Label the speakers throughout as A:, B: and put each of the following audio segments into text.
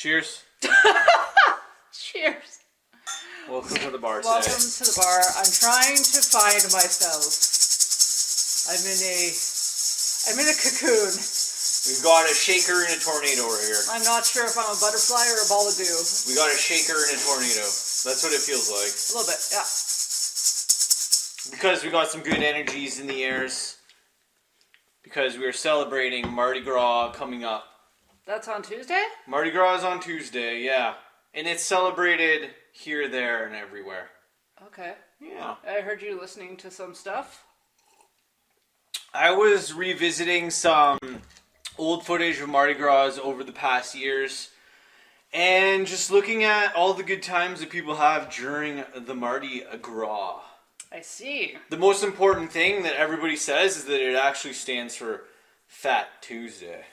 A: Cheers.
B: Cheers.
A: Welcome to the bar today.
B: Welcome to the bar. I'm trying to find myself. I'm in a cocoon.
A: We've got a shaker and a tornado over here.
B: I'm not sure if I'm a butterfly or a ball of dew.
A: We got a shaker and a tornado. That's what it feels like.
B: A little bit, yeah.
A: Because we got some good energies in the airs. Because we are celebrating Mardi Gras coming up.
B: That's on Tuesday?
A: Mardi Gras is on Tuesday, yeah. And it's celebrated here, there, and everywhere.
B: Okay.
A: Yeah.
B: I heard you listening to some stuff.
A: I was revisiting some old footage of Mardi Gras over the past years. And just looking at all the good times that people have during the Mardi Gras.
B: I see.
A: The most important thing that everybody says is that it actually stands for Fat Tuesday.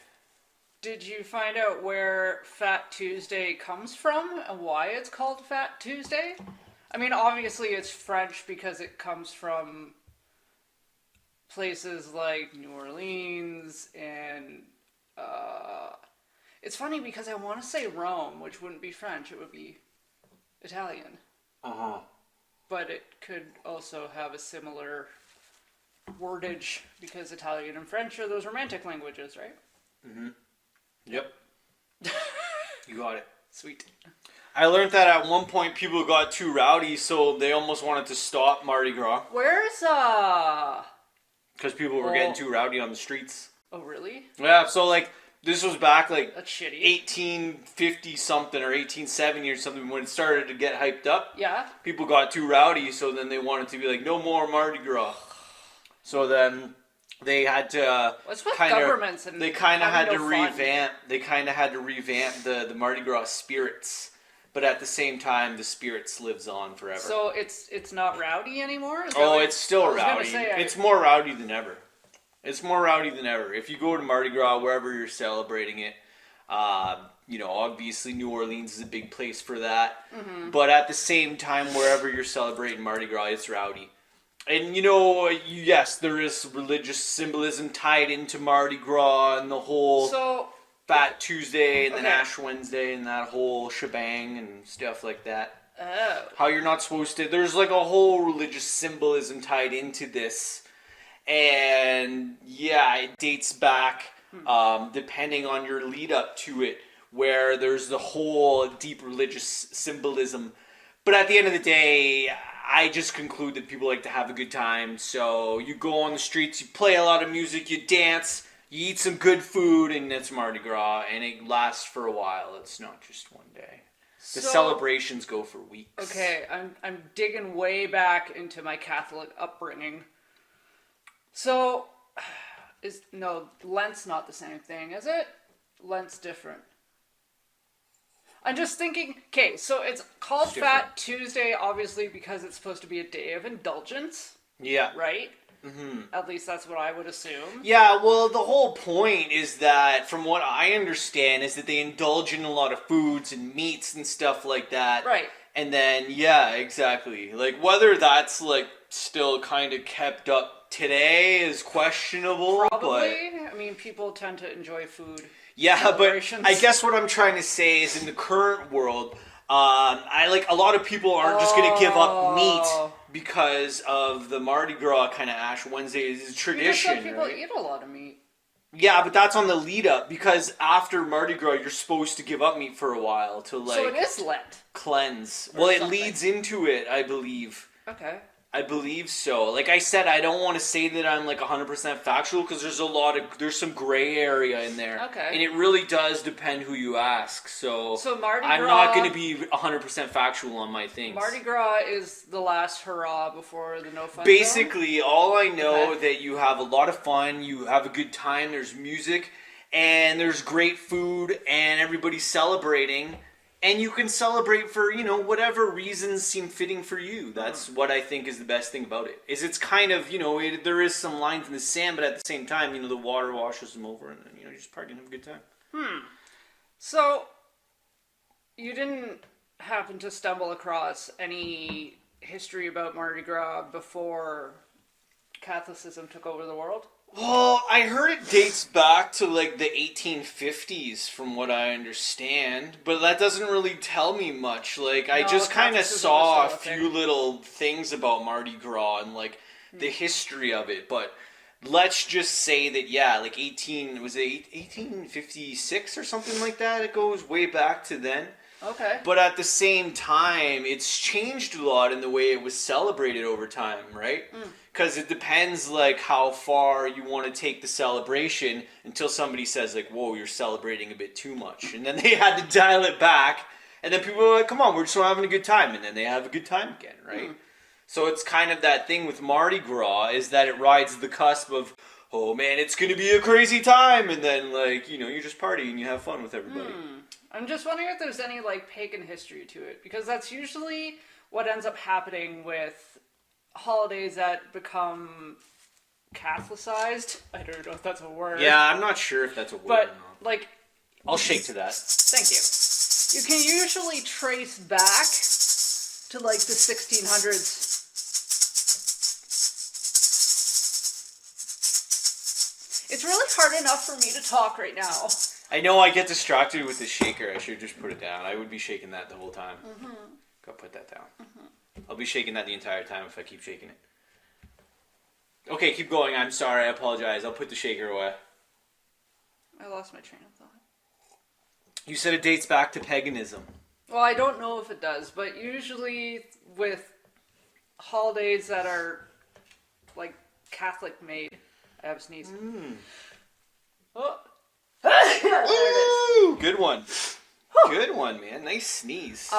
B: Did you find out where Fat Tuesday comes from and why it's called Fat Tuesday? I mean, obviously it's French because it comes from places like New Orleans and it's funny because I want to say Rome, which wouldn't be French, it would be Italian.
A: Uh-huh.
B: But it could also have a similar wordage because Italian and French are those romantic languages, right?
A: Mm-hmm. Yep. You got it.
B: Sweet.
A: I learned that at one point people got too rowdy, so they almost wanted to stop Mardi Gras.
B: Where's
A: Because people were getting too rowdy on the streets.
B: Oh, really?
A: Yeah, so like, this was back like
B: That's shitty.
A: 1850 something or 1870 or something when it started to get hyped up.
B: Yeah.
A: People got too rowdy, so then they wanted to be like, no more Mardi Gras. So then they had to
B: What's with governments and
A: they kind of had to
B: fun?
A: revamp. They kind of had to revamp the Mardi Gras spirits, but at the same time, the spirits lives on forever.
B: So it's not rowdy anymore? Is that
A: Oh,
B: what-
A: it's still
B: I was gonna
A: rowdy.
B: say,
A: It's more rowdy than ever. It's more rowdy than ever. If you go to Mardi Gras, wherever you're celebrating it, obviously New Orleans is a big place for that. Mm-hmm. But at the same time, wherever you're celebrating Mardi Gras, it's rowdy. And yes, there is religious symbolism tied into Mardi Gras and the whole Fat Tuesday and then Ash Wednesday and that whole shebang and stuff like that.
B: Oh.
A: How you're not supposed to... There's like a whole religious symbolism tied into this. And yeah, it dates back, depending on your lead up to it, where there's the whole deep religious symbolism. But at the end of the day, I just conclude that people like to have a good time. So you go on the streets, you play a lot of music, you dance, you eat some good food, and it's Mardi Gras, and it lasts for a while. It's not just one day. The celebrations go for weeks.
B: Okay, I'm digging way back into my Catholic upbringing. So, Lent's not the same thing, is it? Lent's different. I'm just thinking, okay, so it's called Fat Tuesday, obviously, because it's supposed to be a day of indulgence.
A: Yeah.
B: Right? Mm-hmm. At least that's what I would assume.
A: Yeah, well, the whole point is that, from what I understand, is that they indulge in a lot of foods and meats and stuff like that.
B: Right.
A: And then, yeah, exactly. Like, whether that's, like, still kind of kept up today is questionable.
B: Probably. But, I mean, people tend to enjoy food.
A: Yeah, but I guess what I'm trying to say is in the current world, a lot of people aren't just going to give up meat because of the Mardi Gras kind of Ash Wednesday is tradition.
B: Some people eat a lot of meat.
A: Yeah, but that's on the lead up because after Mardi Gras, you're supposed to give up meat for a while to
B: So it is Lent.
A: Cleanse. Well, it leads into it, I believe.
B: Okay.
A: I believe so. Like I said, I don't want to say that I'm like 100% factual because there's some gray area in there.
B: Okay.
A: And it really does depend who you ask. So
B: Mardi Gras,
A: I'm not going to be 100% factual on my things.
B: Mardi Gras is the last hurrah before the no fun
A: Basically, all I know that you have a lot of fun, you have a good time, there's music, and there's great food, and everybody's celebrating. And you can celebrate for, whatever reasons seem fitting for you. That's what I think is the best thing about it. Is it's kind of, there is some lines in the sand, but at the same time, the water washes them over and then, you're just partying and have a good time.
B: So, you didn't happen to stumble across any history about Mardi Gras before Catholicism took over the world?
A: Well, I heard it dates back to like the 1850s from what I understand, but that doesn't really tell me much. Like, I
B: No,
A: just kind of
B: Catholicism
A: saw a
B: is still a
A: few
B: thing.
A: little things about Mardi Gras and like the history of it, but let's just say that, yeah, like 1856 or something like that. It goes way back to then.
B: Okay.
A: But at the same time, it's changed a lot in the way it was celebrated over time, right? Because it depends, like, how far you want to take the celebration until somebody says, like, whoa, you're celebrating a bit too much. And then they had to dial it back. And then people were like, come on, we're just having a good time. And then they have a good time again, right? So it's kind of that thing with Mardi Gras is that it rides the cusp of, oh, man, it's going to be a crazy time. And then, like, you know, you just party and you have fun with everybody.
B: I'm just wondering if there's any like pagan history to it, because that's usually what ends up happening with holidays that become Catholicized. I don't know if that's a word.
A: Yeah, I'm not sure if that's a word
B: But
A: or not.
B: like,
A: I'll shake to that.
B: thank you. You can usually trace back to like the 1600s. It's really hard enough for me to talk right now.
A: I know I get distracted with the shaker. I should just put it down. I would be shaking that the whole time. Go put that down. I'll be shaking that the entire time if I keep shaking it. Okay, keep going. I'm sorry. I apologize. I'll put the shaker away.
B: I lost my train of thought.
A: You said it dates back to paganism.
B: Well, I don't know if it does, but usually with holidays that are like Catholic made, I have a sneeze. Oh. There it
A: Ooh, good one. Good one, man. Nice sneeze.
B: is.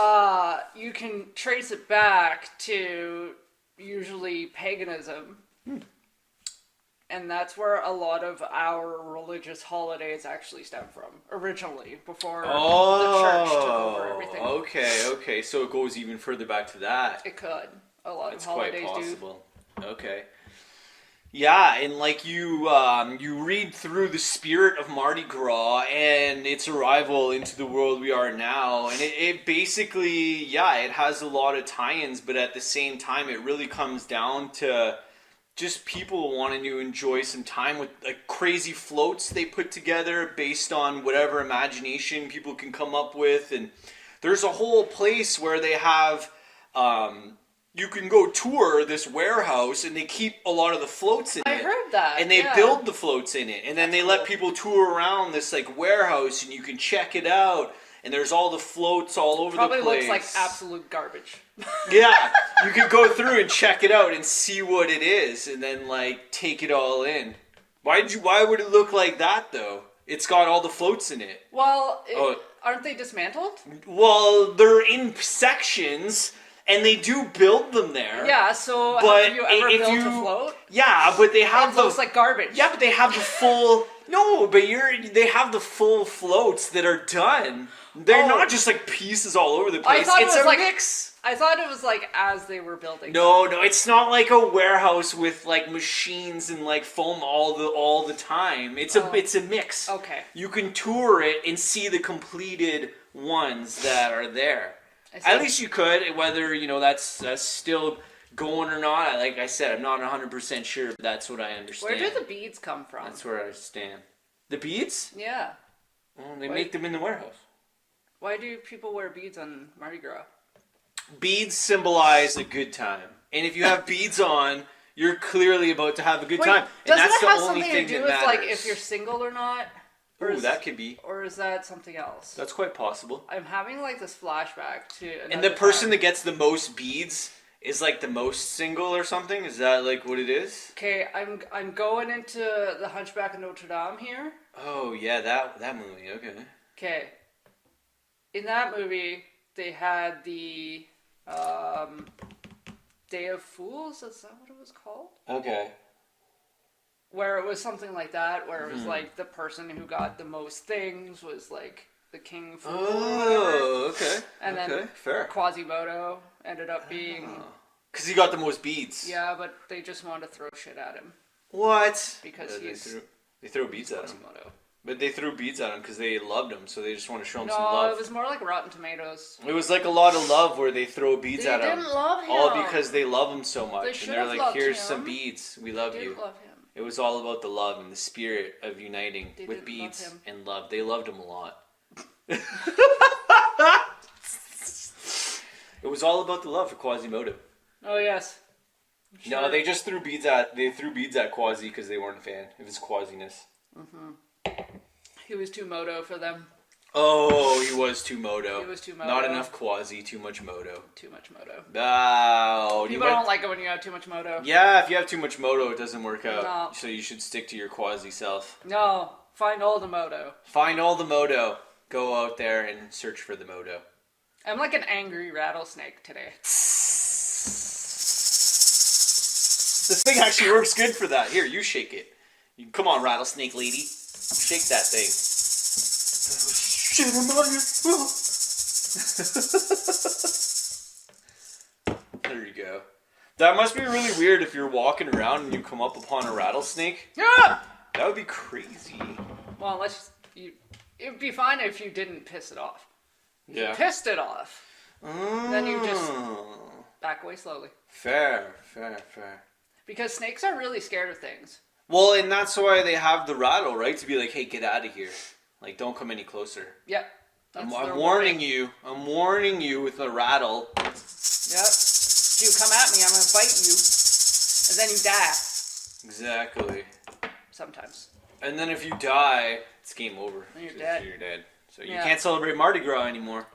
B: You can trace it back to usually paganism. And that's where a lot of our religious holidays actually stem from, originally, before the church took over everything.
A: Okay. So it goes even further back to that.
B: It could. A lot
A: That's
B: of holidays
A: quite
B: do.
A: possible. Okay. Yeah, and like you read through the spirit of Mardi Gras and its arrival into the world we are now, and it basically, yeah, it has a lot of tie-ins, but at the same time, it really comes down to just people wanting to enjoy some time with like crazy floats they put together based on whatever imagination people can come up with, and there's a whole place where they have. You can go tour this warehouse and they keep a lot of the floats in it.
B: I heard that.
A: And they
B: yeah.
A: build the floats in it. And then they let
B: cool.
A: people tour around this like warehouse and you can check it out. And there's all the floats all over
B: Probably
A: the place.
B: looks like absolute garbage.
A: Yeah, you could go through and check it out and see what it is and then like take it all in. Why would it look like that though? It's got all the floats in it.
B: Well, aren't they dismantled?
A: Well, they're in sections. And they do build them there.
B: Yeah, so
A: but
B: have you ever built a float?
A: Yeah, but they have
B: It looks like garbage.
A: Yeah, but they have the full. No, but they have the full floats that are done. They're not just like pieces all over the place. It's a mix.
B: I thought it was like as they were building.
A: No, it's not like a warehouse with like machines and like foam all the time. It's a mix.
B: Okay.
A: You can tour it and see the completed ones that are there. At least you could, whether, you know, that's still going or not. Like I said, I'm not 100% sure, but that's what I understand.
B: Where do the beads come from?
A: That's where I stand. The beads?
B: Yeah.
A: Well, they make them in the warehouse.
B: Why do people wear beads on Mardi Gras?
A: Beads symbolize a good time. And if you have beads on, you're clearly about to have a good time. And that's the only thing that matters. Doesn't it have something to do with, like,
B: if you're single or not?
A: Ooh, that could be.
B: Or is that something else?
A: That's quite possible.
B: I'm having like this flashback to another
A: And the person
B: time.
A: that gets the most beads is like the most single or something? Is that like what it is?
B: Okay, I'm going into The Hunchback of Notre Dame here.
A: Oh yeah, that movie. Okay.
B: Okay. In that movie, they had the Day of Fools. Is that what it was called?
A: Okay.
B: Where it was something like that, where it was like the person who got the most things was like the king fool.
A: Oh, okay.
B: And then
A: fair.
B: Quasimodo ended up being.
A: Because he got the most beads.
B: Yeah, but they just wanted to throw shit at him.
A: What?
B: Because
A: they threw beads at him.
B: Quasimodo.
A: But they threw beads at him because they loved him, so they just want to show him some
B: No,
A: love.
B: it was more like Rotten Tomatoes.
A: It was like a lot of love where they throw beads at him.
B: They didn't love him.
A: All because they love him so much.
B: They
A: and
B: should
A: they're
B: have
A: like,
B: loved
A: here's
B: him.
A: some beads. We love
B: They
A: you.
B: didn't love him.
A: It was all about the love and the spirit of uniting
B: They
A: with
B: didn't love
A: beads
B: him.
A: and love. They loved him a lot. It was all about the love for Quasimodo.
B: Oh yes.
A: No,
B: Sure.
A: they just threw beads at Quasi because they weren't a fan of his Quasiness.
B: He was too moto for them.
A: Oh, he was too Modo.
B: He was too
A: Not
B: moto.
A: enough Quasi, too much Modo.
B: Too much moto.
A: Oh,
B: People don't like it when you have too much moto.
A: Yeah, if you have too much Modo, it doesn't work out.
B: No.
A: So you should stick to your Quasi self.
B: No, find all the moto.
A: Find all the Modo. Go out there and search for the Modo.
B: I'm like an angry rattlesnake today.
A: This thing actually works good for that. Here, you shake it. Come on, rattlesnake lady. Shake that thing. Shit, I'm on your... There you go. That must be really weird if you're walking around and you come up upon a rattlesnake.
B: Yeah!
A: That would be crazy.
B: Well, unless you... It would be fine if you didn't piss it off. If you
A: Yeah.
B: pissed it off, then you just back away slowly.
A: Fair.
B: Because snakes are really scared of things.
A: Well, and that's why they have the rattle, right? To be like, hey, get out of here. Like, don't come any closer.
B: Yep.
A: I'm
B: That's their
A: warning you. I'm warning you with a rattle.
B: Yep. If you come at me, I'm going to bite you. And then you die.
A: Exactly.
B: Sometimes.
A: And then if you die, it's game over.
B: Then you're
A: 'Cause
B: dead.
A: You're dead. So you
B: Yeah.
A: can't celebrate Mardi Gras anymore.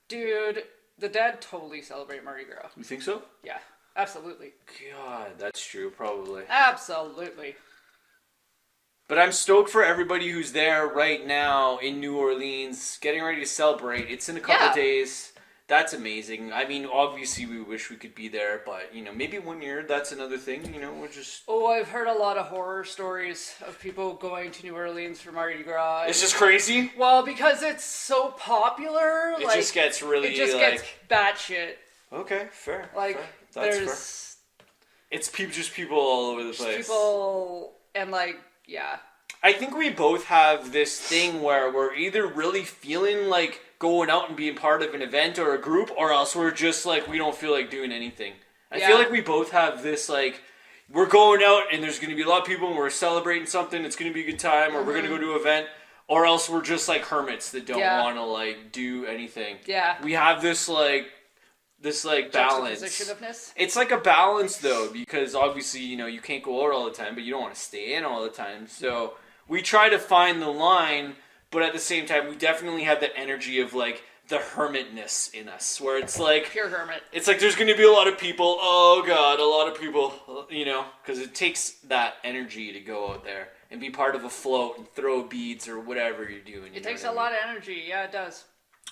B: Dude, the dead totally celebrate Mardi Gras.
A: You think so?
B: Yeah. Absolutely.
A: God, that's true, probably.
B: Absolutely.
A: But I'm stoked for everybody who's there right now in New Orleans, getting ready to celebrate. It's in a couple
B: Yeah.
A: days. That's amazing. I mean, obviously we wish we could be there, but, maybe one year, that's another thing. We're just...
B: Oh, I've heard a lot of horror stories of people going to New Orleans for Mardi Gras.
A: It's just crazy.
B: Well, because it's so popular,
A: It just gets really,
B: it just gets batshit.
A: Okay, fair.
B: Like,
A: fair. That's
B: there's
A: fair. It's just people all over the
B: just
A: place.
B: people, and yeah.
A: I think we both have this thing where we're either really feeling like going out and being part of an event or a group, or else we're just like, we don't feel like doing anything. I feel like we both have this, like, we're going out and there's going to be a lot of people and we're celebrating something, it's going to be a good time, or we're going to go to an event, or else we're just like hermits that don't want to, like, do anything.
B: Yeah.
A: We have this balance.
B: Juxtapositionness.
A: It's like a balance, though, because obviously, you can't go out all the time, but you don't want to stay in all the time. So we try to find the line, but at the same time, we definitely have the energy of, like, the hermitness in us, where it's like...
B: Pure hermit.
A: It's like there's going to be a lot of people, oh God, a lot of people, because it takes that energy to go out there and be part of a float and throw beads or whatever you're doing.
B: It takes a lot of energy. Yeah, it does.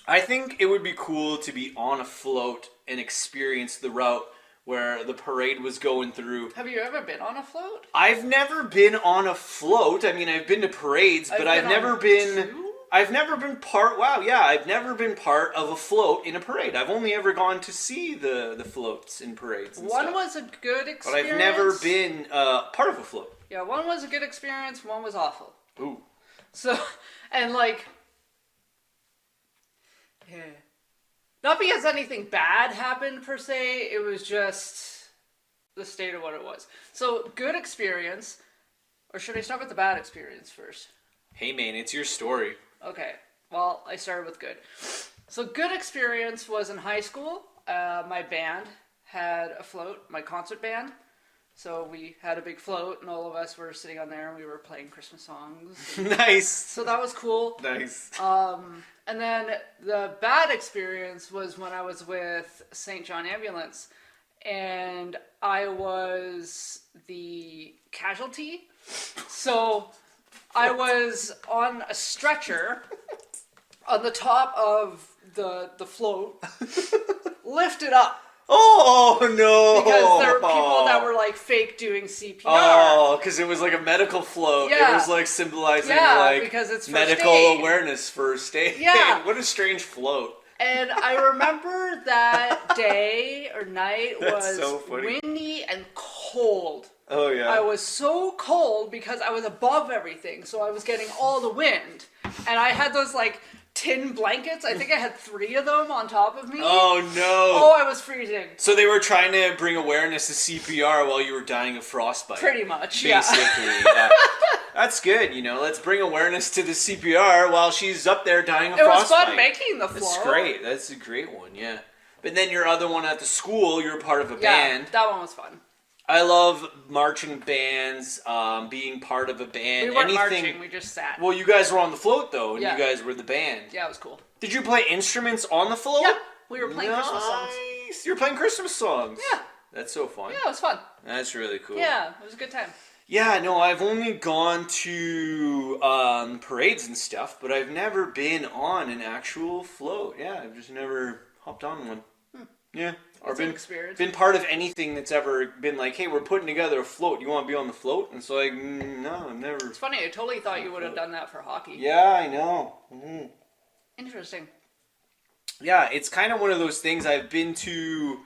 A: I think it would be cool to be on a float and experience the route where the parade was going through.
B: Have you ever been on a float?
A: I've never been on a float. I mean, I've been to parades, but I've never been... I've never been part... Wow, yeah, I've never been part of a float in a parade. I've only ever gone to see the floats in parades and
B: One
A: stuff.
B: was a good experience.
A: But I've never been part of a float.
B: Yeah, one was a good experience, one was awful.
A: Ooh.
B: So, and yeah. Not because anything bad happened per se, it was just the state of what it was. So, good experience, or should I start with the bad experience first?
A: Hey man, it's your story.
B: Okay, well, I started with good. So, good experience was in high school. My band had a float, my concert band. So we had a big float and all of us were sitting on there and we were playing Christmas songs.
A: Nice.
B: So that was cool.
A: Nice.
B: And then the bad experience was when I was with St. John Ambulance and I was the casualty. So I was on a stretcher on the top of the float, lifted up.
A: Oh no!
B: Because there were people that were like fake doing CPR.
A: Oh, because it was like a medical float.
B: Yeah.
A: It was like symbolizing
B: because it's first
A: medical
B: aid.
A: Awareness first aid.
B: Yeah.
A: What a strange float.
B: And I remember that day or night was
A: so funny.
B: windy and cold.
A: Oh yeah.
B: I was so cold because I was above everything, so I was getting all the wind. And I had those like tin blankets. I think I had 3 of them on top of me.
A: Oh no!
B: Oh, I was freezing.
A: So they were trying to bring awareness to CPR while you were dying of frostbite.
B: Pretty much,
A: basically. Yeah. That's good. Let's bring awareness to the CPR while she's up there dying of frostbite.
B: It was fun making the float.
A: That's great. That's a great one. Yeah. But then your other one at the school, you're part of a band.
B: That one was fun.
A: I love marching bands, being part of a band.
B: We weren't marching, we just sat.
A: Well, you guys were on the float, though, and you guys were the band.
B: Yeah, it was cool.
A: Did you play instruments on the float?
B: Yeah, we were playing Christmas songs.
A: Nice! You were playing Christmas songs?
B: Yeah.
A: That's so fun.
B: Yeah, it was fun.
A: That's really cool.
B: Yeah, it was a good time.
A: Yeah, no, I've only gone to parades and stuff, but I've never been on an actual float. Yeah, I've just never hopped on one. Yeah. Or been part of anything that's ever been like, hey, we're putting together a float. You want to be on the float? And so like, no, I've never.
B: It's funny. I totally thought you would have done that for hockey.
A: Yeah, I know. Mm-hmm.
B: Interesting.
A: Yeah, it's kind of one of those things. I've been to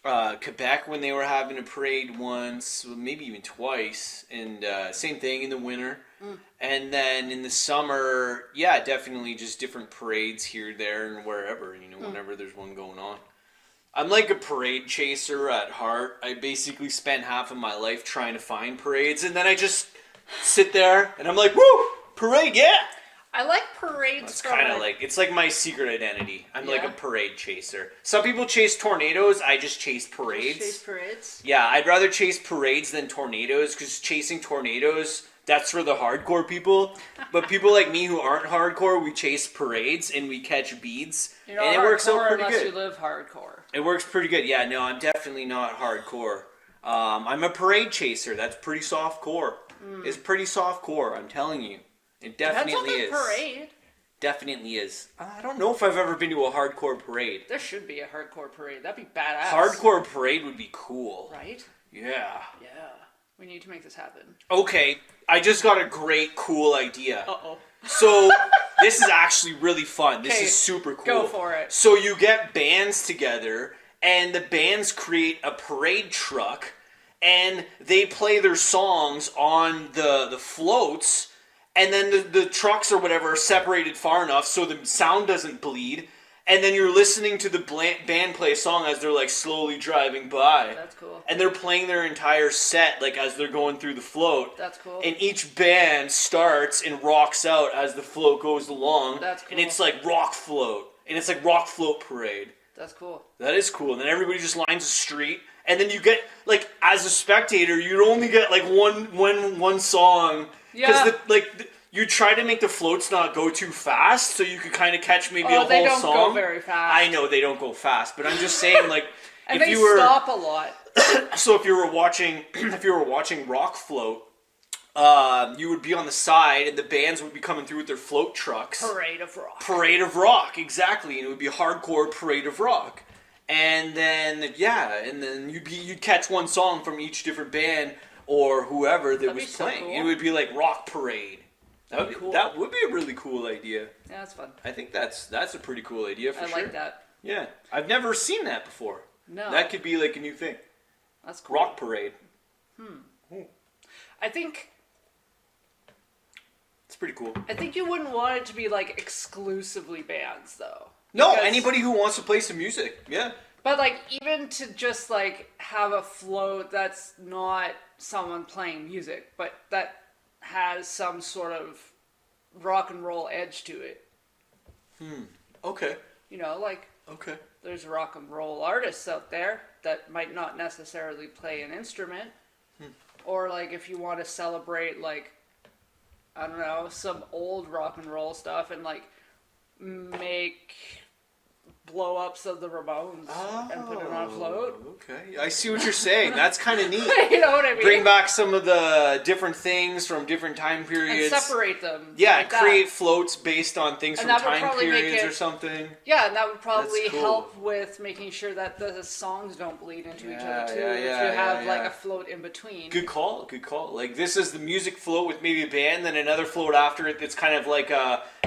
A: Quebec when they were having a parade once, maybe even twice, and same thing in the winter. And then in the summer, yeah, definitely just different parades here, there, and wherever, whenever there's one going on. I'm like a parade chaser at heart. I basically spend half of my life trying to find parades, and then I just sit there, and I'm like, woo, parade, yeah!
B: I like parades.
A: It's kind of like, it's like my secret identity. I'm like a parade chaser. Some people chase tornadoes, I just chase parades.
B: Chase parades?
A: Yeah, I'd rather chase parades than tornadoes, because chasing tornadoes, that's for the hardcore people. But people like me who aren't hardcore, we chase parades and we catch beads.
B: You're not
A: and it works out pretty
B: unless
A: good.
B: You live hardcore.
A: It works pretty good. Yeah, no, I'm definitely not hardcore. I'm a parade chaser. That's pretty soft core. It's pretty soft core, I'm telling you. It definitely is.
B: Parade.
A: Definitely is. I don't know if I've ever been to a hardcore parade.
B: There should be a hardcore parade. That'd be badass.
A: Hardcore parade would be cool.
B: Right?
A: Yeah.
B: Yeah. We need to make this happen.
A: Okay, I just got a great, cool idea.
B: Uh-oh.
A: So, this is actually really fun. This is super cool.
B: Go for it.
A: So you get bands together, and the bands create a parade truck, and they play their songs on the floats, and then the trucks or whatever are separated far enough so the sound doesn't bleed, and then you're listening to the band play a song as they're like slowly driving by.
B: That's cool.
A: And they're playing their entire set like as they're going through the float.
B: That's cool.
A: And each band starts and rocks out as the float goes along.
B: That's cool.
A: And it's like rock float. And it's like rock float parade.
B: That's cool.
A: That is cool. And then everybody just lines the street. And then you get, like, as a spectator, you'd only get like one song.
B: Yeah.
A: Because you try to make the floats not go too fast, so you could kind of catch maybe a whole song.
B: They don't go very fast.
A: I know they don't go fast, but I'm just saying, like,
B: and if they stop a lot.
A: So if you were watching rock float, you would be on the side, and the bands would be coming through with their float trucks.
B: Parade of rock.
A: Parade of rock, exactly, and it would be hardcore parade of rock. And then you'd catch one song from each different band or whoever that was playing. So cool. It would be like rock parade. That would be a really cool idea.
B: Yeah, that's fun.
A: I think that's a pretty cool idea for sure.
B: I like that.
A: Yeah, I've never seen that before.
B: No.
A: That could be like a new thing.
B: That's cool.
A: Rock parade.
B: I think
A: it's pretty cool.
B: I think you wouldn't want it to be like exclusively bands though.
A: No, anybody who wants to play some music. Yeah.
B: But like even to just like have a float that's not someone playing music, but that has some sort of rock and roll edge to it.
A: Okay.
B: Okay. There's rock and roll artists out there that might not necessarily play an instrument. Or like if you want to celebrate like, I don't know, some old rock and roll stuff and like make blow-ups of the Ramones and put it on a float.
A: Okay, I see what you're saying. That's kind of neat.
B: You know what I mean?
A: Bring back some of the different things from different time periods.
B: And separate them.
A: Yeah,
B: like
A: create floats based on things from time periods or something.
B: Yeah, and that would probably help with making sure that the songs don't bleed into each other too. If you have like a float in between.
A: Good call. Like this is the music float with maybe a band, then another float after it that's kind of like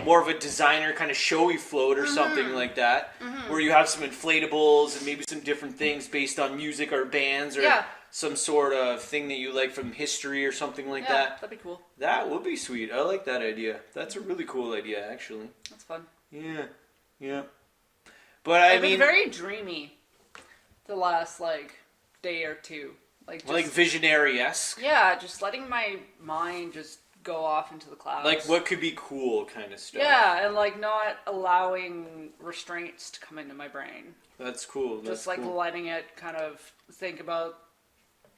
A: more of a designer kind of showy float or something like that. Where you have some inflatables and maybe some different things based on music or bands or some sort of thing that you like from history or something like that.
B: That'd be cool.
A: That would be sweet. I like that idea. That's a really cool idea, actually.
B: That's fun.
A: Yeah, yeah. But I've
B: been very dreamy the last day or two.
A: Like visionary-esque?
B: Yeah, just letting my mind just go off into the clouds.
A: Like what could be cool kind of stuff.
B: Yeah, and not allowing restraints to come into my brain.
A: That's cool.
B: Just
A: cool.
B: letting it kind of think about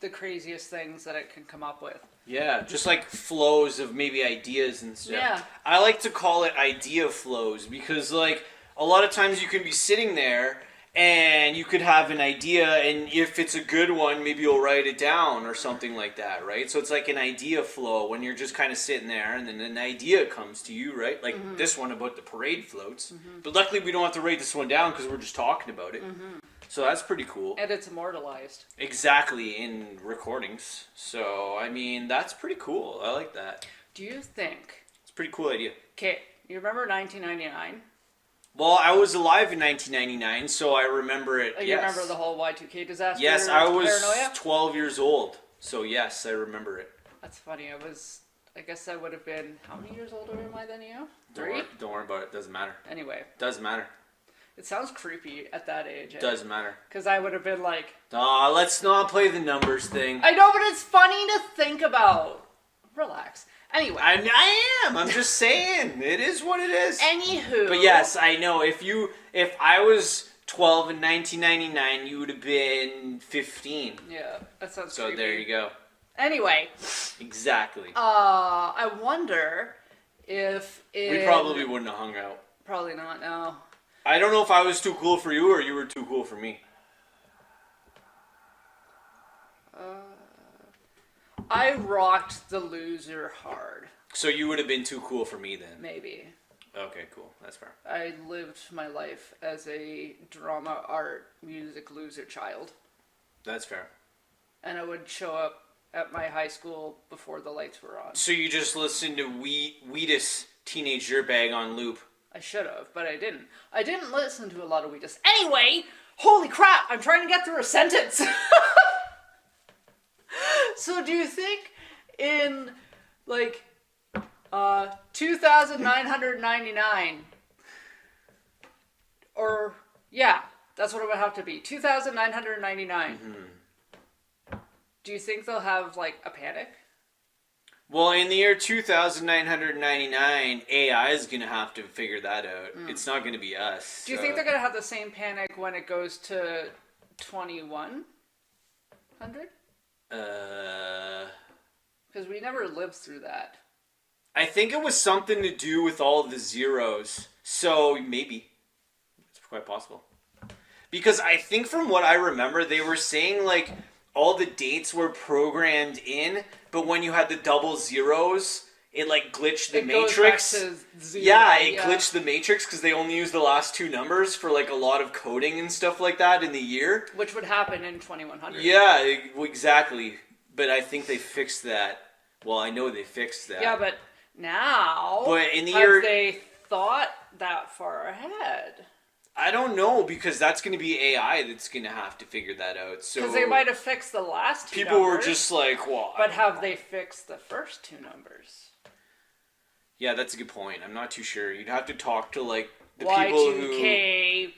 B: the craziest things that it can come up with.
A: Yeah, just flows of maybe ideas and stuff.
B: Yeah.
A: I like to call it idea flows because a lot of times you can be sitting there and you could have an idea, and if it's a good one, maybe you'll write it down or something like that, right? So it's like an idea flow when you're just kind of sitting there and then an idea comes to you, right? Like this one about the parade floats. But luckily we don't have to write this one down because we're just talking about it. So that's pretty cool.
B: And it's immortalized.
A: Exactly, in recordings. So, I mean, that's pretty cool. I like that.
B: Do you think...
A: It's a pretty cool idea.
B: Okay, you remember 1999?
A: Well, I was alive in 1999, so I remember it.
B: You remember the whole Y2K disaster?
A: Yes, I was
B: paranoia?
A: 12 years old. So yes, I remember it.
B: That's funny. I guess I would have been, how many years older am I than you?
A: Don't
B: 3?
A: don't worry about it. Doesn't matter.
B: Anyway.
A: Doesn't matter.
B: It sounds creepy at that age.
A: Doesn't matter.
B: Because I would have been like...
A: Aw, let's not play the numbers thing.
B: I know, but it's funny to think about. Relax. Anyway.
A: I am. I'm just saying. It is what it is.
B: Anywho.
A: But yes, I know. If I was 12 in 1999, you would have been 15.
B: Yeah, that sounds
A: So
B: creepy.
A: there you go.
B: Anyway.
A: Exactly.
B: I wonder if
A: We probably wouldn't have hung out.
B: Probably not, no.
A: I don't know if I was too cool for you or you were too cool for me.
B: I rocked the loser hard.
A: So you would have been too cool for me then?
B: Maybe.
A: Okay, cool. That's fair.
B: I lived my life as a drama, art, music loser child.
A: That's fair.
B: And I would show up at my high school before the lights were on.
A: So you just listened to Wheatus Teenage Dirtbag on loop?
B: I should have, but I didn't. I didn't listen to a lot of Wheatus. Anyway, holy crap, I'm trying to get through a sentence. So do you think in 2,999 or yeah, that's what it would have to be. 2,999. Do you think they'll have a panic?
A: Well, in the year 2,999, AI is going to have to figure that out. It's not going to be us.
B: Do you think they're going to have the same panic when it goes to 2,100? Because we never lived through that.
A: I think it was something to do with all the zeros. So maybe. It's quite possible. Because I think from what I remember, they were saying all the dates were programmed in, but when you had the double zeros, it glitched the matrix.
B: Goes back to zero,
A: yeah, it glitched the matrix because they only used the last two numbers for a lot of coding and stuff like that in the year.
B: Which would happen in 2100.
A: Yeah, exactly. But I think they fixed that. Well, I know they fixed that.
B: Yeah, but now,
A: in the
B: have they thought that far ahead?
A: I don't know, because that's going to be AI that's going to have to figure that out. So
B: because they might have fixed the last two
A: people
B: numbers.
A: Were just well...
B: But have they fixed the first two numbers?
A: Yeah, that's a good point. I'm not too sure. You'd have to talk to, the
B: Y2K
A: people who...
B: Y2K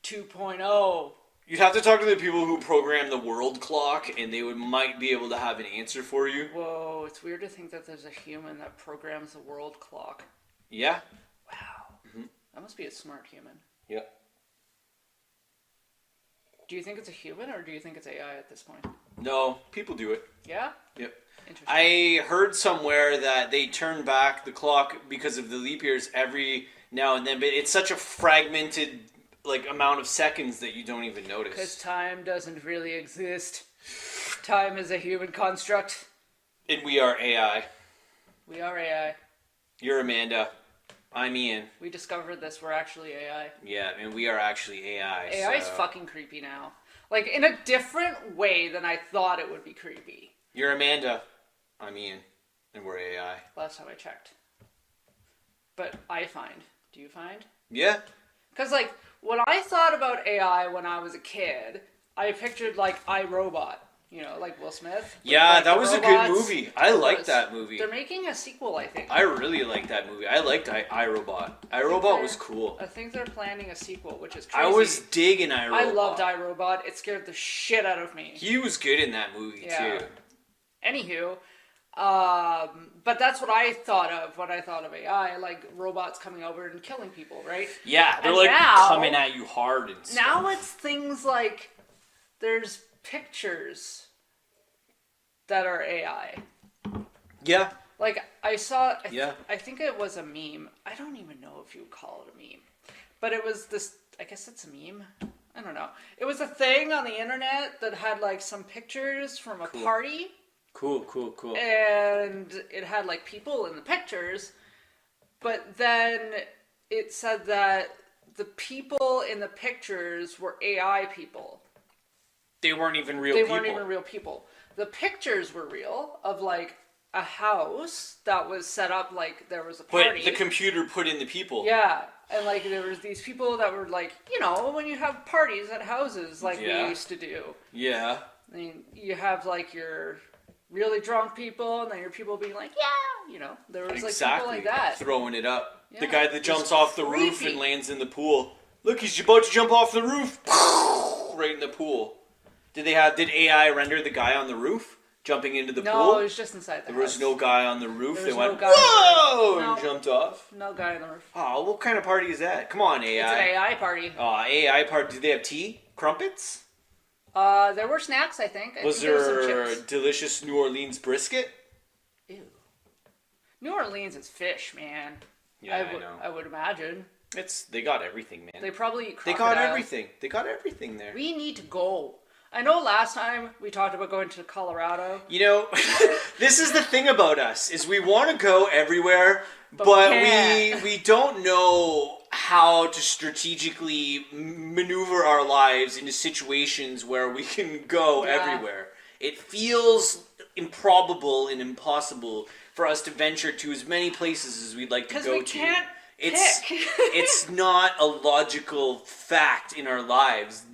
B: 2.0.
A: You'd have to talk to the people who program the world clock, and they might be able to have an answer for you.
B: Whoa, it's weird to think that there's a human that programs the world clock.
A: Yeah.
B: Wow. That must be a smart human.
A: Yep.
B: Do you think it's a human, or do you think it's AI at this point?
A: No, people do it.
B: Yeah?
A: Yep.
B: Interesting.
A: I heard somewhere that they turn back the clock because of the leap years every now and then, but it's such a fragmented amount of seconds that you don't even notice.
B: Because time doesn't really exist. Time is a human construct.
A: And we are AI.
B: We are AI.
A: You're Amanda. I'm Ian.
B: We discovered this. We're actually AI.
A: Yeah, and we are actually AI.
B: AI is fucking creepy now. In a different way than I thought it would be creepy.
A: You're Amanda. I'm Ian. And we're AI.
B: Last time I checked. But I find. Do you find?
A: Yeah.
B: Because, when I thought about AI when I was a kid, I pictured, iRobot. like Will Smith.
A: Yeah,
B: like
A: that
B: the
A: was a
B: robots.
A: good movie. I liked that movie.
B: They're making a sequel, I think.
A: I really liked that movie. I liked iRobot. iRobot was cool.
B: I think they're planning a sequel, which is crazy.
A: I was digging iRobot.
B: I loved iRobot. It scared the shit out of me.
A: He was good in that movie, too.
B: Anywho, but that's what I thought of when I thought of AI, like robots coming over and killing people, right?
A: Yeah, they're coming at you hard and stuff.
B: Now it's things like there's pictures that are AI.
A: Yeah.
B: Like I saw,
A: Yeah.
B: I think it was a meme. I don't even know if you would call it a meme, but it was this. I guess it's a meme. I don't know. It was a thing on the internet that had like some pictures from a party.
A: Cool.
B: And it had like people in the pictures, but then it said that the people in the pictures were AI people.
A: They weren't even real people.
B: They weren't even real people. The pictures were real of like a house that was set up like there was a party.
A: But the computer put in the people.
B: Yeah. And like there was these people that were like, when you have parties at houses like we used to do.
A: Yeah.
B: I mean, you have like your really drunk people and then your people being like, there was like people like that.
A: Throwing it up.
B: Yeah.
A: The guy that jumps off the roof and lands in the pool. Look, he's about to jump off the roof. Right in the pool. Did AI render the guy on the roof jumping into the pool?
B: No, it was just inside the house.
A: There was no guy on the roof. They went,
B: guy
A: whoa,
B: and
A: jumped off.
B: No guy on the roof.
A: Oh, what kind of party is that? Come on, AI.
B: It's an AI party.
A: Oh, AI party. Did they have tea? Crumpets?
B: There were snacks, I think.
A: Was there delicious New Orleans brisket?
B: Ew. New Orleans is fish, man.
A: Yeah, I know.
B: I would imagine.
A: They got everything, man.
B: They probably eat
A: crocodile. They got everything. They got everything there.
B: We need to go. I know last time we talked about going to Colorado.
A: This is the thing about us, is we want to go everywhere, but we don't know how to strategically maneuver our lives into situations where we can go everywhere. It feels improbable and impossible for us to venture to as many places as we'd like to go to.
B: Because we can't pick.
A: It's not a logical fact in our lives.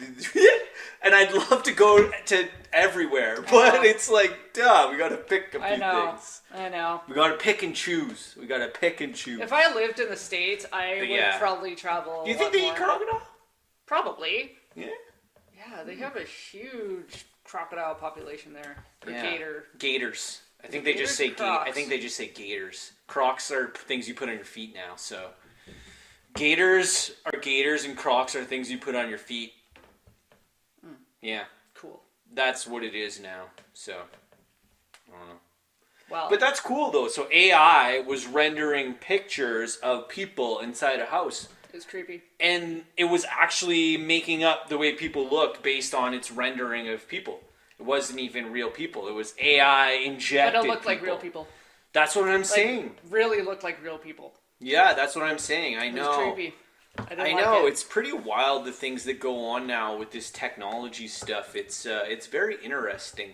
A: And I'd love to go to everywhere, but it's like, duh, we gotta pick a few things.
B: I know.
A: We gotta pick and choose.
B: If I lived in the States, I would probably travel.
A: Do you think they eat crocodile?
B: Probably.
A: Yeah.
B: Yeah, they have a huge crocodile population there.
A: Gators. I think they just say gators. Crocs are things you put on your feet now. So, gators are gators, and Crocs are things you put on your feet. Yeah.
B: Cool.
A: That's what it is now. So, I don't know.
B: Well,
A: but that's cool though. So AI was rendering pictures of people inside a house.
B: It's creepy.
A: And it was actually making up the way people looked based on its rendering of people. It wasn't even real people. It was AI injected.
B: But it looked like real people.
A: That's what I'm saying.
B: Really looked like real people.
A: Yeah, that's what I'm saying. I know.
B: It's creepy.
A: I know. It's pretty wild, the things that go on now with this technology stuff. It's very interesting.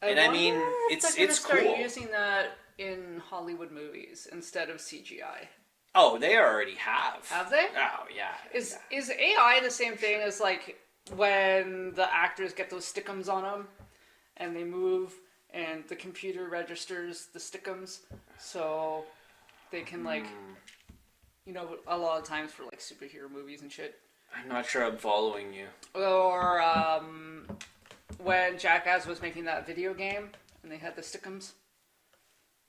A: I mean, it's cool.
B: Start using that in Hollywood movies instead of CGI.
A: Oh, they already have.
B: Have they?
A: Oh, yeah.
B: Is AI the same thing as like when the actors get those stickums on them and they move and the computer registers the stickums so they can like, a lot of times for like superhero movies and shit.
A: I'm not sure I'm following you.
B: Or when Jackass was making that video game and they had the stickums,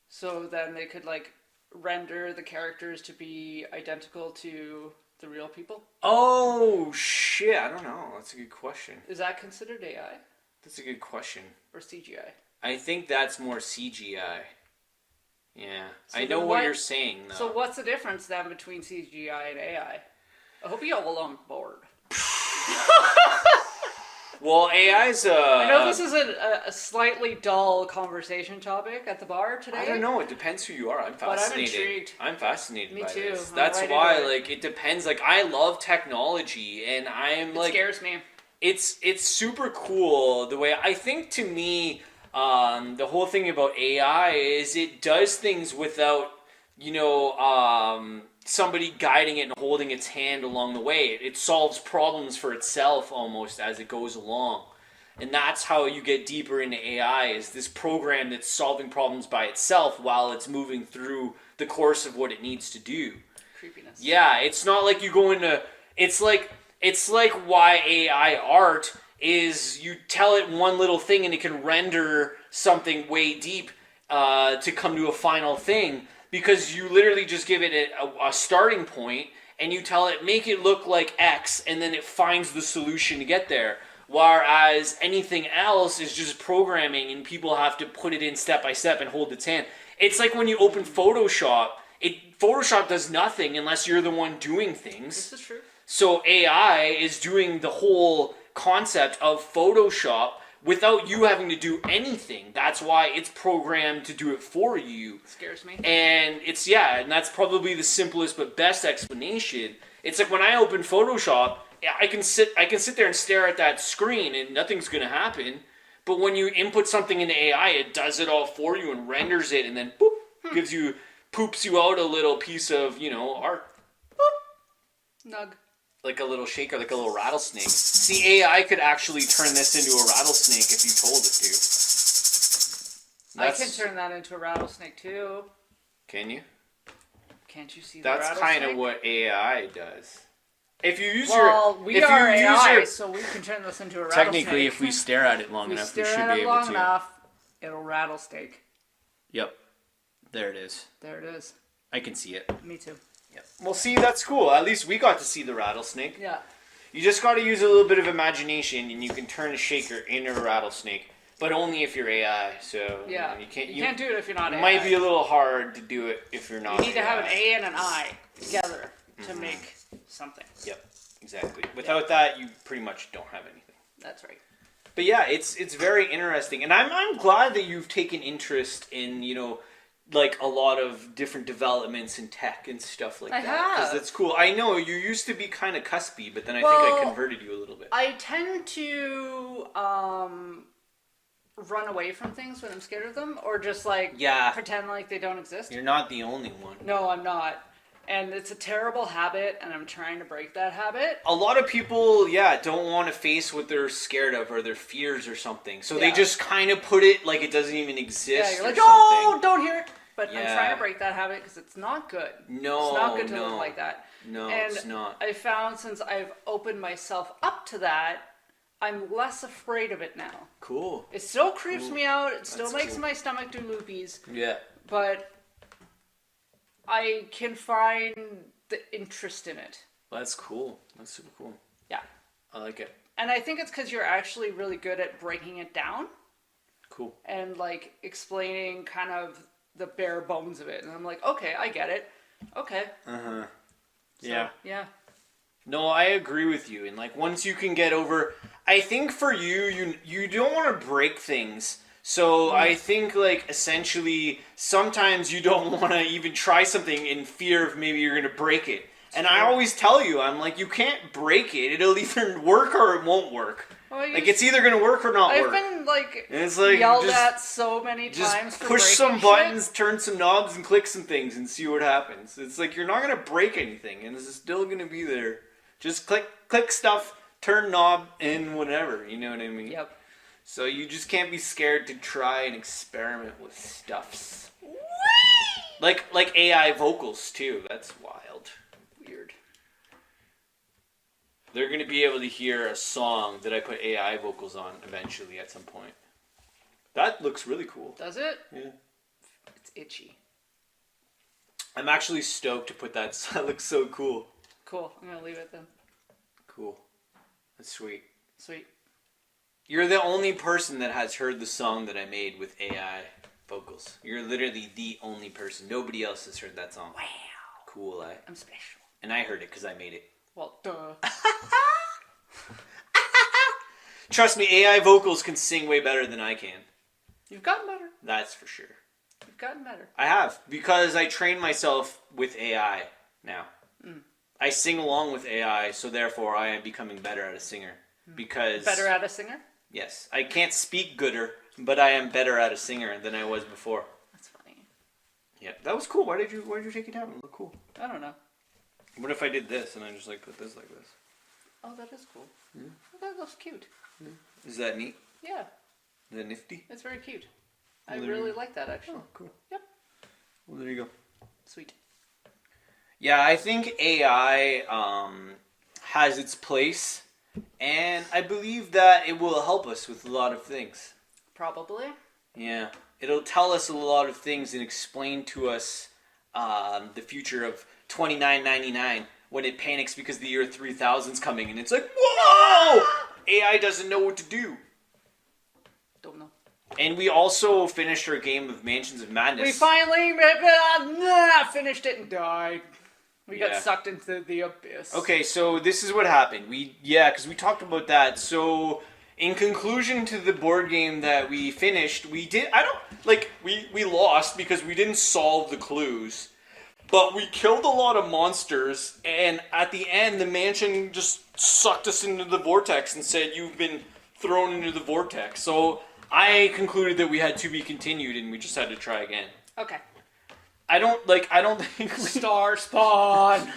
B: so then they could like render the characters to be identical to the real people.
A: Oh shit! I don't know. That's a good question.
B: Is that considered AI?
A: That's a good question.
B: Or CGI?
A: I think that's more CGI. Yeah,
B: so
A: I know what you're saying though.
B: So what's the difference then between CGI and AI? I hope you all on board.
A: Well, AI's
B: I know this is a slightly dull conversation topic at the bar today.
A: I don't know. It depends who you are. I'm fascinated.
B: But I'm intrigued.
A: I'm fascinated by
B: too.
A: this. That's why, like, it depends. Like, I love technology, and it
B: scares me.
A: It's super cool the way I think. To me, the whole thing about AI is it does things without somebody guiding it and holding its hand along the way. It solves problems for itself almost as it goes along. And that's how you get deeper into AI, is this program that's solving problems by itself while it's moving through the course of what it needs to do.
B: Creepiness.
A: Yeah, it's not like you go into... It's like why AI art is you tell it one little thing and it can render something way deep to come to a final thing, because you literally just give it a starting point and you tell it, make it look like X, and then it finds the solution to get there. Whereas anything else is just programming and people have to put it in step by step and hold its hand. It's like when you open Photoshop, Photoshop does nothing unless you're the one doing things.
B: This is true.
A: So AI is doing the whole concept of Photoshop without you having to do anything. That's why it's programmed to do it for you.
B: Scares me.
A: And and that's probably the simplest but best explanation. It's like when I open Photoshop, I can sit there and stare at that screen and nothing's gonna happen. But when you input something into AI, it does it all for you and renders it, and then boop, poops you out a little piece of, art. Boop.
B: Nug.
A: Like a little shaker, like a little rattlesnake. See, AI could actually turn this into a rattlesnake if you told it to.
B: I can turn that into a rattlesnake too.
A: Can you?
B: Can't you see
A: That's
B: the
A: kind of what AI does. If you use
B: we are AI, so we can turn this into a rattlesnake.
A: Technically, if we stare at it long enough, we should be able to.
B: Enough, it'll rattlesnnake.
A: Yep. There it is.
B: There it is.
A: I can see it.
B: Me too.
A: Yep. Well, see, that's cool. At least we got to see the rattlesnake.
B: Yeah.
A: You just got to use a little bit of imagination, and you can turn a shaker into a rattlesnake, but only if you're AI. So
B: yeah,
A: you can't do
B: it if you're not AI.
A: It might be a little hard to do it if you're not.
B: You need to have an A and an I together to make something.
A: Yep. Exactly. Without that, you pretty much don't have anything.
B: That's right.
A: But yeah, it's very interesting, and I'm glad that you've taken interest in like a lot of different developments in tech and stuff like that. Because that's cool. I know you used to be kind of cuspy, but then I think I converted you a little bit.
B: I tend to run away from things when I'm scared of them, or just pretend like they don't exist.
A: You're not the only one.
B: No, I'm not. And it's a terrible habit, and I'm trying to break that habit.
A: A lot of people, don't want to face what they're scared of or their fears or something. So they just kind of put it like it doesn't even exist. Yeah,
B: you're like, oh, don't hear it. But I'm trying to break that habit because it's not good.
A: No,
B: it's not good to live like that.
A: No,
B: and
A: it's not.
B: I found since I've opened myself up to that, I'm less afraid of it now.
A: Cool.
B: It still creeps me out. It still makes my stomach do loopies.
A: Yeah.
B: But I can find the interest in it.
A: That's cool. That's super cool.
B: Yeah.
A: I like it.
B: And I think it's because you're actually really good at breaking it down.
A: Cool.
B: And explaining kind of the bare bones of it. And I'm like, okay, I get it. Okay.
A: Uh-huh.
B: So,
A: yeah.
B: Yeah.
A: No, I agree with you. And once you can get over, I think for you don't want to break things. So I think essentially sometimes you don't want to even try something in fear of maybe you're going to break it. And I always tell you, I'm like, you can't break it. It'll either work or it won't work. Well, it's either going to work or not work.
B: I've been
A: and it's
B: yelled at so many times
A: just
B: for
A: push some
B: shit.
A: buttons, turn some knobs, and click some things and see what happens. It's you're not going to break anything, and it's still going to be there. Just click stuff, turn knob, and whatever. You know what I mean?
B: Yep.
A: So you just can't be scared to try and experiment with stuffs. Like AI vocals too. That's wild.
B: Weird.
A: They're going to be able to hear a song that I put AI vocals on eventually at some point. That looks really cool.
B: Does it?
A: Yeah.
B: It's itchy.
A: I'm actually stoked to put that. That looks so cool.
B: Cool. I'm going to leave it then.
A: Cool. That's sweet.
B: Sweet.
A: You're the only person that has heard the song that I made with AI vocals. You're literally the only person. Nobody else has heard that song.
B: Wow.
A: Cool, eh?
B: I'm special.
A: And I heard it because I made it.
B: Well, duh.
A: Trust me, AI vocals can sing way better than I can.
B: You've gotten better.
A: That's for sure.
B: You've gotten better.
A: I have. Because I train myself with AI now.
B: Mm.
A: I sing along with AI, so therefore I am becoming better at a singer. Because...
B: Better at a singer?
A: Yes. I can't speak gooder, but I am better at a singer than I was before.
B: That's funny.
A: Yeah, that was cool. Why did you take it down? It looked cool.
B: I don't know.
A: What if I did this and I just put this like this?
B: Oh, that is cool.
A: Yeah.
B: Oh, that looks cute.
A: Yeah. Is that neat?
B: Yeah,
A: Is that nifty?
B: it's very cute.
A: Well,
B: I
A: there
B: really
A: you go.
B: like that actually.
A: Oh, cool.
B: Yep.
A: Well, there you go.
B: Sweet.
A: Yeah, I think AI has its place, and I believe that it will help us with a lot of things.
B: Probably.
A: Yeah, it'll tell us a lot of things and explain to us the future of 2999 when it panics because the year 3000's coming, and it's like, whoa! AI doesn't know what to do.
B: Don't know.
A: And we also finished our game of Mansions of Madness.
B: We finally finished it and died. We got sucked into the abyss.
A: Okay, so this is what happened. Because we talked about that. So, in conclusion to the board game that we finished, we lost because we didn't solve the clues. But we killed a lot of monsters, and at the end, the mansion just sucked us into the vortex and said, "You've been thrown into the vortex." So, I concluded that we had to be continued, and we just had to try again.
B: Okay.
A: I don't think
B: Star Spawn.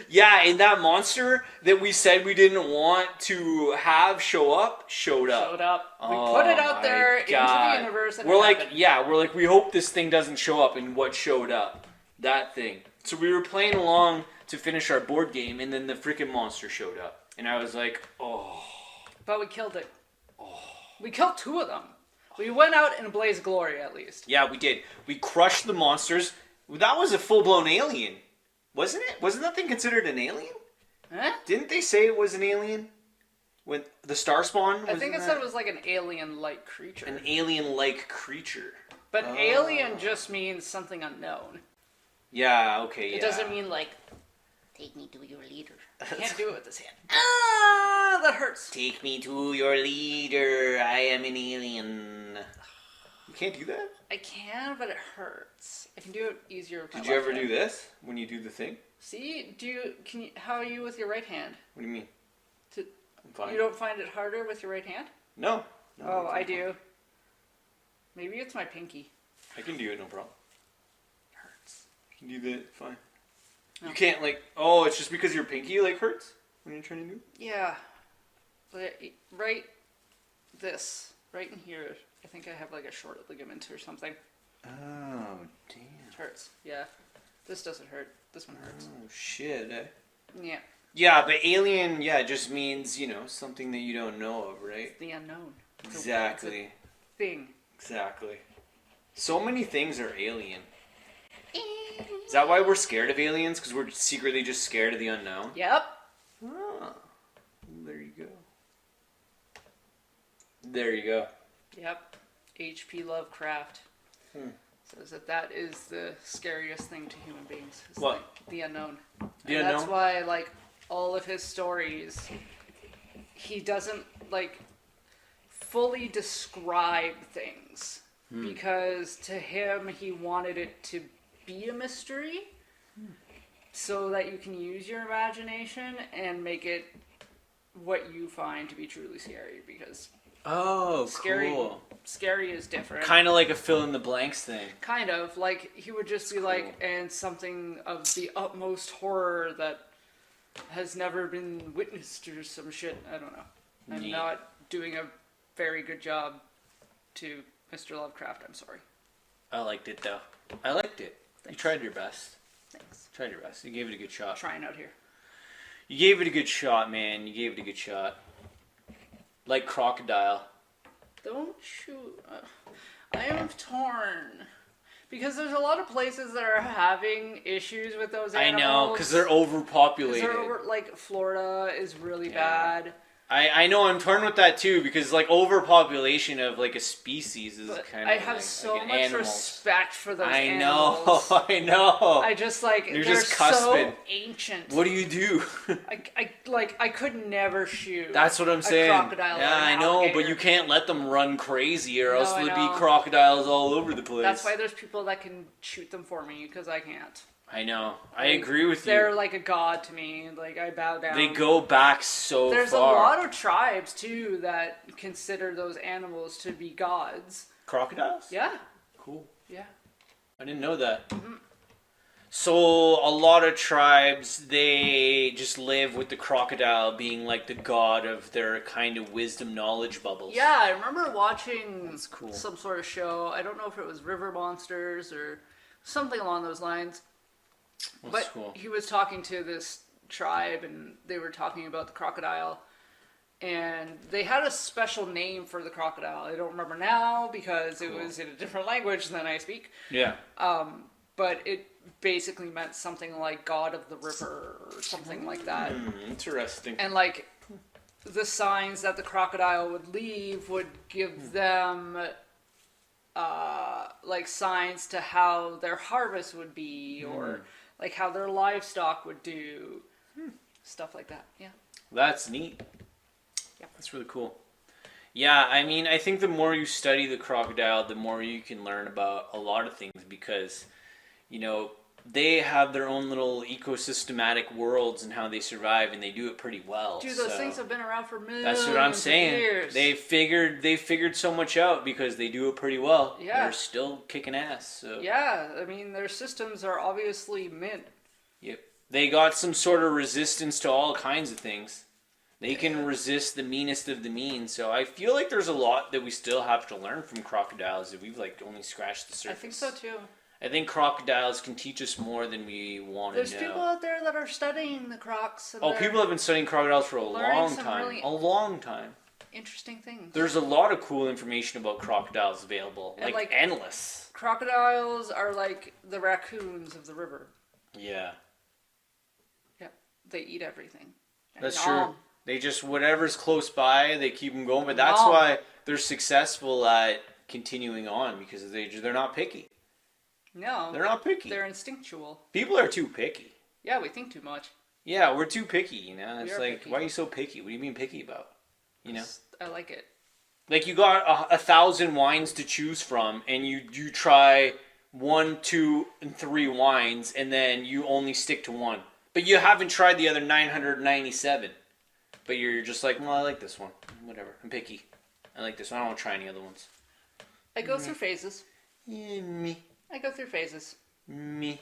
A: Yeah, and that monster that we said we didn't want to have show up, showed up.
B: Showed up. We put it out there into the universe, and
A: we're like, we hope this thing doesn't show up, and what showed up? That thing. So we were playing along to finish our board game, and then the freaking monster showed up. And I was like, oh.
B: But we killed it. Oh. We killed 2 of them. We went out in a blaze of glory, at least.
A: Yeah, we did. We crushed the monsters. That was a full-blown alien. Wasn't it? Wasn't that thing considered an alien?
B: Huh?
A: Didn't they say it was an alien? When the Star Spawn?
B: I think it said it was like an alien-like creature.
A: An alien-like creature.
B: But alien just means something unknown.
A: Yeah, okay, yeah.
B: It doesn't mean like,
C: Take me to your leader.
B: I can't do it with this hand. Ah, that hurts.
A: Take me to your leader. I am an alien. You can't do that?
B: I can, but it hurts. I can do it easier with my
A: Did you ever
B: left
A: do
B: hand.
A: this when you do the thing?
B: See, how are you with your right hand?
A: What do you mean? I'm fine.
B: You don't find it harder with your right hand?
A: No.
B: Oh, I do. Maybe it's my pinky.
A: I can do it, no problem.
B: Hurts.
A: I can do that, fine.
B: No.
A: You can't it's just because your pinky hurts when you're trying to do it?
B: Yeah. But right in here, I think I have like a short ligament or something.
A: Oh, damn.
B: It hurts. Yeah. This doesn't hurt. This one hurts.
A: Oh, shit, eh?
B: Yeah.
A: Yeah, but alien, just means, something that you don't know of, right?
B: The unknown.
A: Exactly.
B: It's a thing.
A: Exactly. So many things are alien. Is that why we're scared of aliens? Because we're secretly just scared of the unknown?
B: Yep.
A: Oh. There you go. There you go.
B: Yep. H.P. Lovecraft says that is the scariest thing to human beings. Is
A: What?
B: The unknown.
A: The
B: And
A: unknown?
B: that's why, all of his stories, he doesn't, fully describe things. Because to him, he wanted it to be a mystery so that you can use your imagination and make it what you find to be truly scary. Because
A: cool.
B: Scary is different.
A: Kind of like a fill in the blanks thing.
B: Kind of. He would just be and something of the utmost horror that has never been witnessed or some shit. I don't know. I'm not doing a very good job to Mr. Lovecraft, I'm sorry.
A: I liked it, though. I liked it.
B: Thanks.
A: You tried your best.
B: Thanks.
A: Tried your best. You gave it a good shot.
B: Trying out here.
A: You gave it a good shot, man. You gave it a good shot. Like Crocodile.
B: Don't shoot. I am torn. Because there's a lot of places that are having issues with those animals.
A: I know, because they're overpopulated.
B: Florida is really bad.
A: I know, I'm torn with that too, because overpopulation of a species is kind of
B: I have so much respect for those animals.
A: I know.
B: I just
A: You're
B: they're
A: just cusping.
B: So ancient.
A: What do you do?
B: I could never shoot.
A: That's what I'm saying.
B: A crocodile.
A: Yeah,
B: or an
A: I know,
B: alligator.
A: but you can't let them run crazy, or else
B: I
A: there'll
B: know.
A: be crocodiles all over the place.
B: That's why there's people that can shoot them for me, because I can't.
A: I know. I agree with you.
B: They're like a god to me. I bow down.
A: They go back so
B: There's
A: far.
B: a lot of tribes, too, that consider those animals to be gods.
A: Crocodiles?
B: Yeah.
A: Cool.
B: Yeah.
A: I didn't know that.
B: Mm-hmm.
A: So a lot of tribes, they just live with the crocodile being like the god of their kind of wisdom knowledge bubbles.
B: Yeah, I remember watching
A: That's cool.
B: some sort of show. I don't know if it was River Monsters or something along those lines.
A: That's
B: But
A: cool.
B: he was talking to this tribe, and they were talking about the crocodile. And they had a special name for the crocodile. I don't remember now because it was in a different language than I speak.
A: Yeah.
B: But it basically meant something like God of the River or something like that.
A: Interesting.
B: And like the signs that the crocodile would leave would give them like signs to how their harvest would be or like how their livestock would do. Stuff like that. Yeah.
A: That's neat.
B: Yep.
A: That's really cool. Yeah, I mean, I think the more you study the crocodile, the more you can learn about a lot of things because, you know, they have their own little ecosystematic worlds and how they survive, and they do it pretty well.
B: Dude, those things have been around for millions
A: That's what I'm saying.
B: of years.
A: They figured so much out because they do it pretty well.
B: Yeah.
A: They're still kicking ass. So.
B: Yeah, I mean, their systems are obviously mint.
A: Yep. They got some sort of resistance to all kinds of things. They can resist the meanest of the mean. So I feel like there's a lot that we still have to learn from crocodiles that we've like only scratched the surface.
B: I think so too.
A: I think crocodiles can teach us more than we want to know.
B: There's people out there that are studying the crocs. And
A: Oh,
B: they're
A: people have been studying crocodiles for a
B: learning
A: long
B: some
A: time.
B: really-
A: A long time.
B: interesting things.
A: There's a lot of cool information about crocodiles available.
B: And, like,
A: endless.
B: Crocodiles are like the raccoons of the river.
A: Yeah.
B: Yeah, they eat everything. And
A: That's
B: nom.
A: true. They just, whatever's close by, they keep them going. But that's
B: Nom.
A: why they're successful at continuing on because they're not picky.
B: No,
A: They're not picky.
B: they're instinctual.
A: People are too picky.
B: Yeah, we think too much.
A: Yeah, we're too picky, you know? It's
B: We are
A: like,
B: picky.
A: why are you so picky? What do you mean picky about? You know?
B: I like it.
A: Like, you got 1,000 wines to choose from, and you try 1, 2, and 3 wines, and then you only stick to one. But you haven't tried the other 997. But you're just like, well, I like this one. Whatever. I'm picky. I like this one. I don't want to try any other ones.
B: I go through phases.
A: Yeah, me.
B: I go through phases.
A: Me.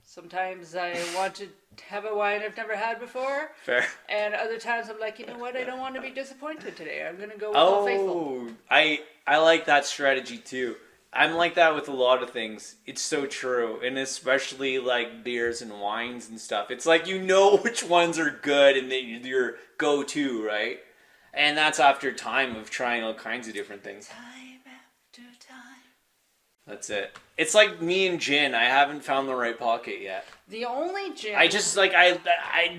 B: Sometimes I want to have a wine I've never had before,
A: Fair.
B: and other times I'm like, you know what? I don't want to be disappointed today. I'm gonna go with Old Faithful.
A: Oh, I like that strategy too. I'm like that with a lot of things. It's so true, and especially like beers and wines and stuff. It's like you know which ones are good and they're your go-to, right? And that's after time of trying all kinds of different things.
B: Time after time.
A: That's it. It's like me and gin. I haven't found the right pocket yet.
B: The only gin
A: I just like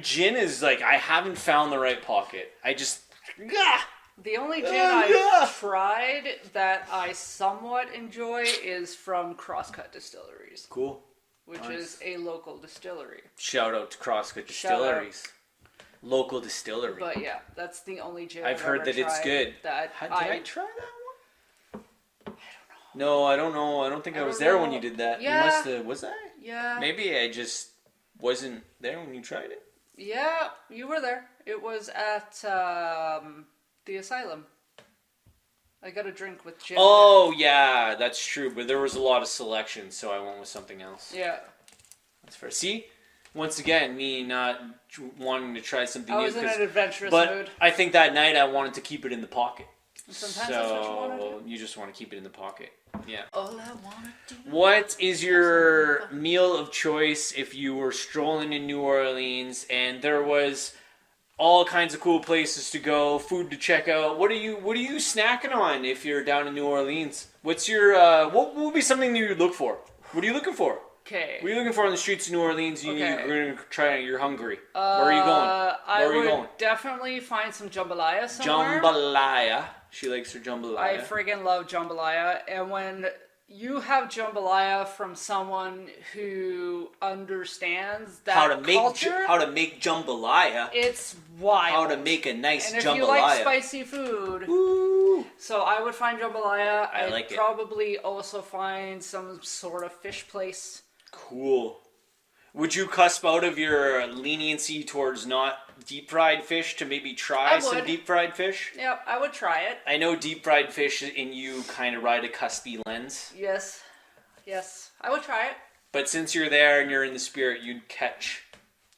A: gin is like I haven't found the right pocket. I just
B: The only gin
A: yeah.
B: I've tried that I somewhat enjoy is from Crosscut Distilleries,
A: cool.
B: which
A: Nice.
B: is a local distillery.
A: Shout out to Crosscut
B: Shout out.
A: Distilleries. Local distillery.
B: But yeah, that's the only gin
A: I've heard
B: ever
A: that it's
B: tried
A: good.
B: That
A: Did
B: I
A: I try that one? No, I don't know. I don't think I was
B: don't
A: there
B: know.
A: when you did that.
B: Yeah.
A: You must have. Was I?
B: Yeah.
A: Maybe I just wasn't there when you tried it.
B: Yeah, you were there. It was at the asylum. I got a drink with gin.
A: Oh yeah, that's true. But there was a lot of selection, so I went with something else.
B: Yeah.
A: That's fair. See, once again, me not wanting to try something
B: I
A: new.
B: was in
A: 'cause-
B: an adventurous
A: but
B: mood.
A: I think that night I wanted to keep it in the pocket.
B: Sometimes that's what you want to do.
A: You just want to keep it in the pocket. Yeah.
B: All I want to do.
A: What is your meal of choice if you were strolling in New Orleans and there was all kinds of cool places to go, food to check out? What are you snacking on if you're down in New Orleans? What's your what would be something that you look for? What are you looking for?
B: Okay.
A: What are you looking for on the streets of New Orleans?
B: Okay.
A: You're gonna try. You're hungry. Where are you going?
B: I
A: Where are you
B: would
A: going?
B: definitely find some jambalaya somewhere.
A: Jambalaya. She likes her
B: I
A: jambalaya.
B: friggin' love jambalaya, and when you have jambalaya from someone who understands that
A: how to make
B: culture,
A: jambalaya.
B: it's wild.
A: How to make a nice
B: and if
A: jambalaya.
B: you like spicy food,
A: Ooh.
B: so I would find jambalaya.
A: I
B: I'd
A: like it.
B: probably also find some sort of fish place.
A: Cool. Would you cusp out of your leniency towards not deep fried fish to maybe try
B: I
A: some
B: would.
A: deep fried fish?
B: Yep, I would try it.
A: I know deep fried fish in you kind of ride a cuspy lens.
B: Yes, I would try it.
A: But since you're there and you're in the spirit, you'd catch.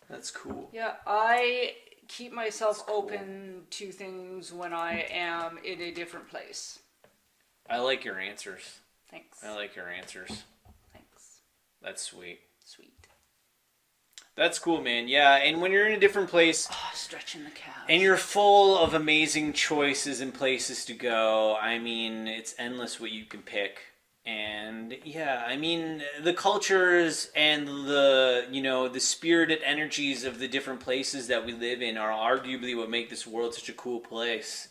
A: That's cool.
B: Yeah, I keep myself
A: That's cool.
B: open to things when I am in a different place.
A: I like your answers.
B: Thanks.
A: I like your answers.
B: Thanks.
A: That's sweet.
B: Sweet.
A: That's cool, man. Yeah, and when you're in a different place
B: Oh, stretching the calves.
A: and you're full of amazing choices and places to go, I mean, it's endless what you can pick. And yeah, I mean, the cultures and the spirited energies of the different places that we live in are arguably what make this world such a cool place.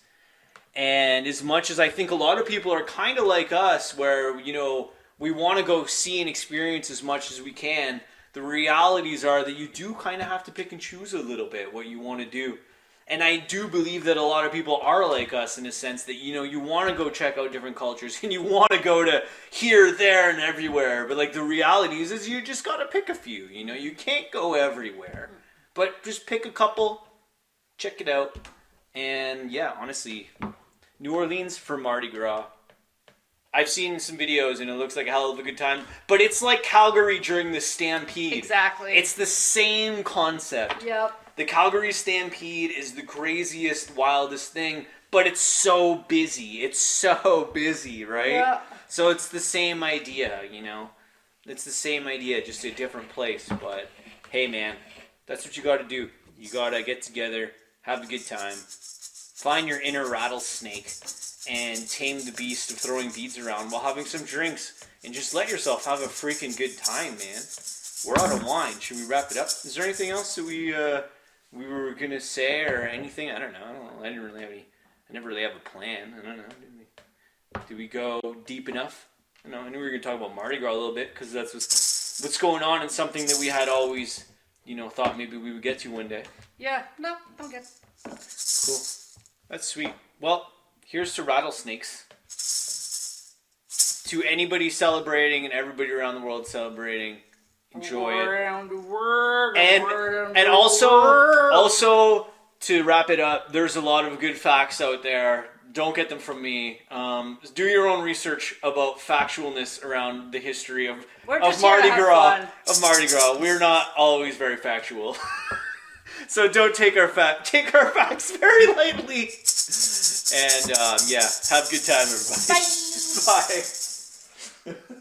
A: And as much as I think a lot of people are kind of like us, where, we want to go see and experience as much as we can, the realities are that you do kind of have to pick and choose a little bit what you want to do. And I do believe that a lot of people are like us in a sense that, you want to go check out different cultures and you want to go to here, there, and everywhere. But like the reality is you just got to pick a few, you can't go everywhere. But just pick a couple, check it out. And yeah, honestly, New Orleans for Mardi Gras. I've seen some videos and it looks like a hell of a good time. But it's like Calgary during the Stampede.
B: Exactly.
A: It's the same concept.
B: Yep.
A: The Calgary Stampede is the craziest, wildest thing, but it's so busy. It's so busy, right?
B: Yeah.
A: So it's the same idea, It's the same idea, just a different place. But hey, man, that's what you got to do. You got to get together, have a good time, find your inner rattlesnake, and tame the beast of throwing beads around while having some drinks. And just let yourself have a freaking good time, man. We're out of wine. Should we wrap it up? Is there anything else that we were gonna say or anything? I don't know. I didn't really have any. I never really have a plan. I don't know. Did we go deep enough? I knew we were gonna talk about Mardi Gras a little bit because that's what's going on and something that we had always, thought maybe we would get to one day.
B: Yeah. No, I'm good.
A: Cool. That's sweet. Well, here's to rattlesnakes. To anybody celebrating and everybody around the world celebrating. Enjoy it.
B: Around the world,
A: And also to wrap it up, there's a lot of good facts out there. Don't get them from me. Do your own research about factualness around the history of Mardi Gras. We're not always very factual. So don't take our facts very lightly. And have a good time, everybody.
C: Bye.
A: Bye.